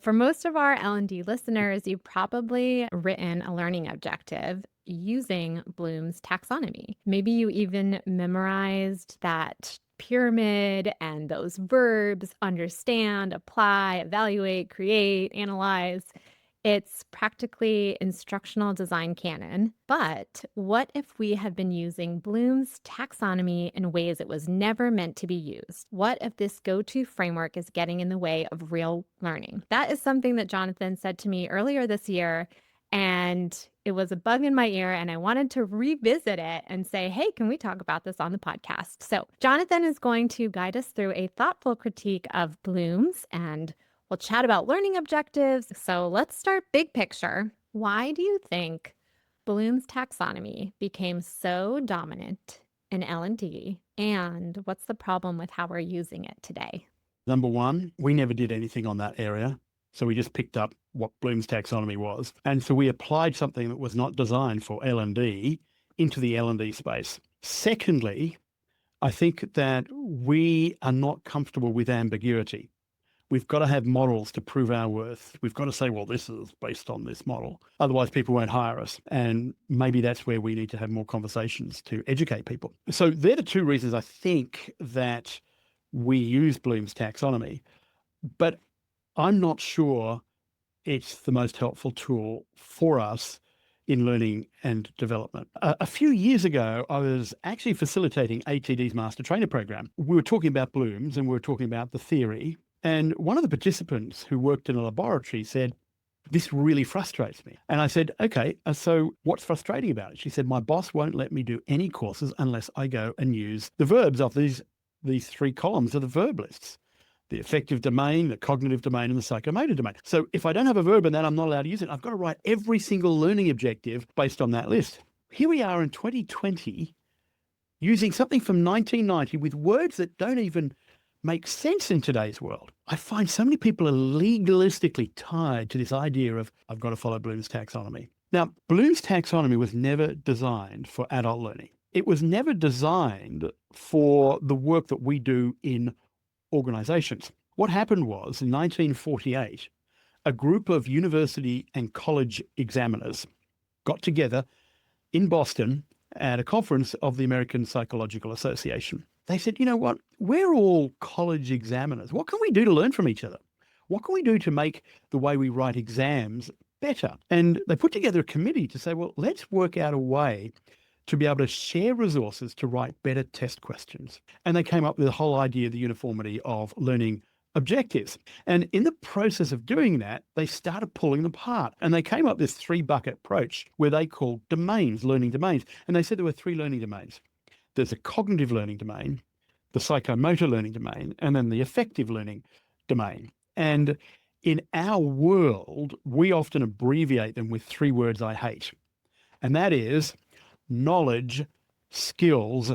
For most of our L&D listeners, you've probably written a learning objective using Bloom's taxonomy. Maybe you even memorized that pyramid and those verbs understand, apply, evaluate, create, analyze. It's practically instructional design canon. But what if we have been using Bloom's taxonomy in ways it was never meant to be used? What if this go to framework is getting in the way of real learning? That is something that Jonathan said to me earlier this year. And it was a bug in my ear, and I wanted to revisit it and say, hey, can we talk about this on the podcast? So, Jonathan is going to guide us through a thoughtful critique of Bloom's, and we'll chat about learning objectives. So let's start big picture. Why do you think Bloom's taxonomy became so dominant in L&D, and what's the problem with how we're using it today? Number one, we never did anything on that area. So we just picked up what Bloom's taxonomy was. And so we applied something that was not designed for L&D into the L&D space. Secondly, I think that we are not comfortable with ambiguity. We've got to have models to prove our worth. We've got to say, well, this is based on this model. Otherwise, people won't hire us. And maybe that's where we need to have more conversations to educate people. So they're the two reasons I think that we use Bloom's taxonomy. But I'm not sure it's the most helpful tool for us in learning and development. A few years ago, I was actually facilitating ATD's Master Trainer program. We were talking about Bloom's and we were talking about the theory. And one of the participants who worked in a laboratory said, this really frustrates me. And I said, okay, so what's frustrating about it? She said, my boss won't let me do any courses unless I go and use the verbs of these three columns of the verb lists: the affective domain, the cognitive domain, and the psychomotor domain. So if I don't have a verb in that, I'm not allowed to use it. I've got to write every single learning objective based on that list. Here we are in 2020 using something from 1990 with words that don't even make sense in today's world. I find so many people are legalistically tied to this idea of, I've got to follow Bloom's taxonomy. Now, Bloom's taxonomy was never designed for adult learning. It was never designed for the work that we do in organizations. What happened was in 1948, a group of university and college examiners got together in Boston at a conference of the American Psychological Association. They said, you know what, we're all college examiners. What can we do to learn from each other? What can we do to make the way we write exams better? And they put together a committee to say, well, let's work out a way to be able to share resources to write better test questions. And they came up with the whole idea of the uniformity of learning objectives. And in the process of doing that, they started pulling them apart. And they came up with this three-bucket approach where they called domains, learning domains. And they said there were three learning domains. There's a cognitive learning domain, the psychomotor learning domain, and then the affective learning domain. And in our world, we often abbreviate them with three words I hate. And that is knowledge, skills,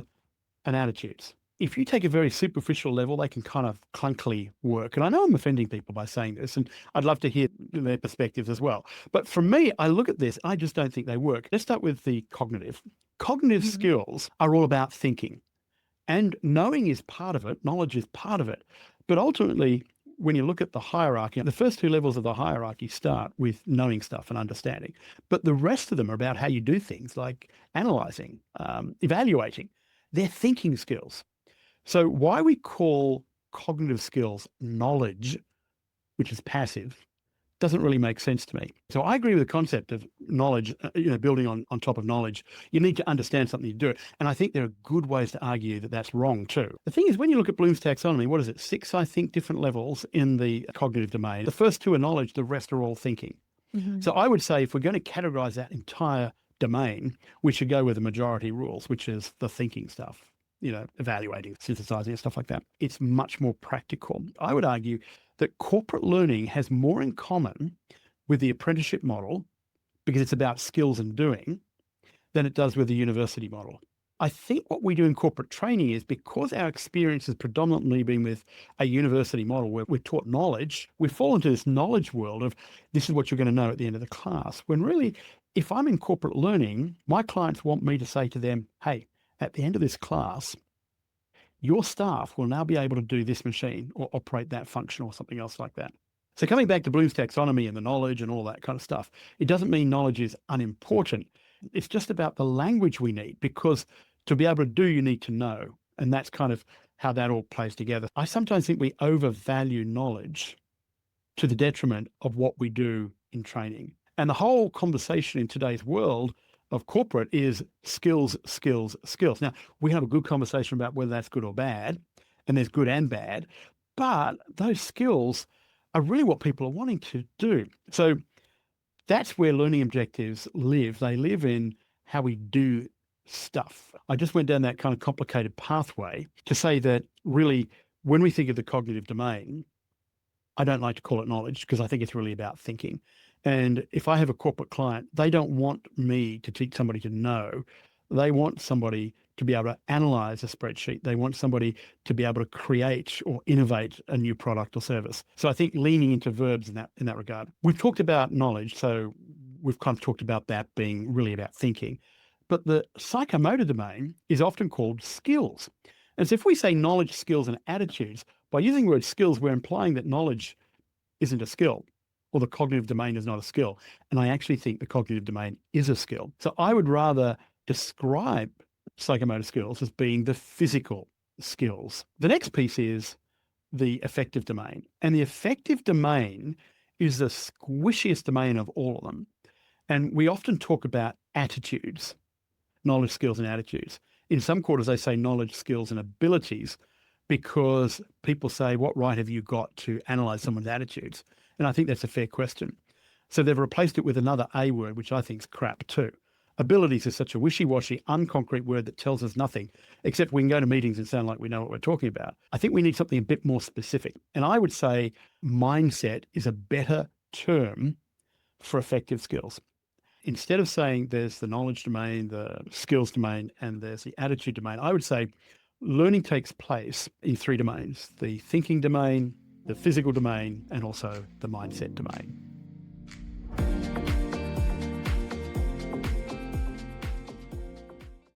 and attitudes. If you take a very superficial level, they can kind of clunkily work. And I know I'm offending people by saying this, and I'd love to hear their perspectives as well. But for me, I look at this, I just don't think they work. Let's start with the cognitive. Cognitive skills are all about thinking, and knowing is part of it. Knowledge is part of it. But ultimately, when you look at the hierarchy, the first two levels of the hierarchy start with knowing stuff and understanding. But the rest of them are about how you do things like analyzing, evaluating. They're thinking skills. So why we call cognitive skills knowledge, which is passive, doesn't really make sense to me. So I agree with the concept of knowledge, building on top of knowledge. You need to understand something to do it. And I think there are good ways to argue that that's wrong too. The thing is, when you look at Bloom's taxonomy, what is it? 6, I think, different levels in the cognitive domain. The first two are knowledge, the rest are all thinking. Mm-hmm. So I would say if we're going to categorize that entire domain, we should go with the majority rules, which is the thinking stuff, evaluating, synthesizing, and stuff like that. It's much more practical. I would argue that corporate learning has more in common with the apprenticeship model, because it's about skills and doing, than it does with the university model. I think what we do in corporate training is, because our experience has predominantly been with a university model where we're taught knowledge, we fall into this knowledge world of this is what you're going to know at the end of the class. When really, if I'm in corporate learning, my clients want me to say to them, hey, at the end of this class, your staff will now be able to do this machine or operate that function or something else like that. So coming back to Bloom's taxonomy and the knowledge and all that kind of stuff, it doesn't mean knowledge is unimportant. It's just about the language we need, because to be able to do, you need to know. And that's kind of how that all plays together. I sometimes think we overvalue knowledge to the detriment of what we do in training. And the whole conversation in today's world of corporate is skills, skills, skills. Now, we have a good conversation about whether that's good or bad, and there's good and bad, but those skills are really what people are wanting to do. So that's where learning objectives live. They live in how we do stuff. I just went down that kind of complicated pathway to say that really, when we think of the cognitive domain, I don't like to call it knowledge because I think it's really about thinking. And if I have a corporate client, they don't want me to teach somebody to know. They want somebody to be able to analyze a spreadsheet. They want somebody to be able to create or innovate a new product or service. So I think leaning into verbs in that regard. We've talked about knowledge, so we've kind of talked about that being really about thinking. But the psychomotor domain is often called skills. And so if we say knowledge, skills, and attitudes, by using the word skills, we're implying that knowledge isn't a skill, or the cognitive domain is not a skill. And I actually think the cognitive domain is a skill. So I would rather describe psychomotor skills as being the physical skills. The next piece is the affective domain. And the affective domain is the squishiest domain of all of them. And we often talk about attitudes, knowledge, skills, and attitudes. In some quarters, they say knowledge, skills, and abilities, because people say, what right have you got to analyze someone's attitudes? And I think that's a fair question. So they've replaced it with another A word, which I think is crap too. Abilities is such a wishy-washy, unconcrete word that tells us nothing, except we can go to meetings and sound like we know what we're talking about. I think we need something a bit more specific. And I would say mindset is a better term for effective skills. Instead of saying there's the knowledge domain, the skills domain, and there's the attitude domain, I would say learning takes place in three domains: the thinking domain, the physical domain, and also the mindset domain.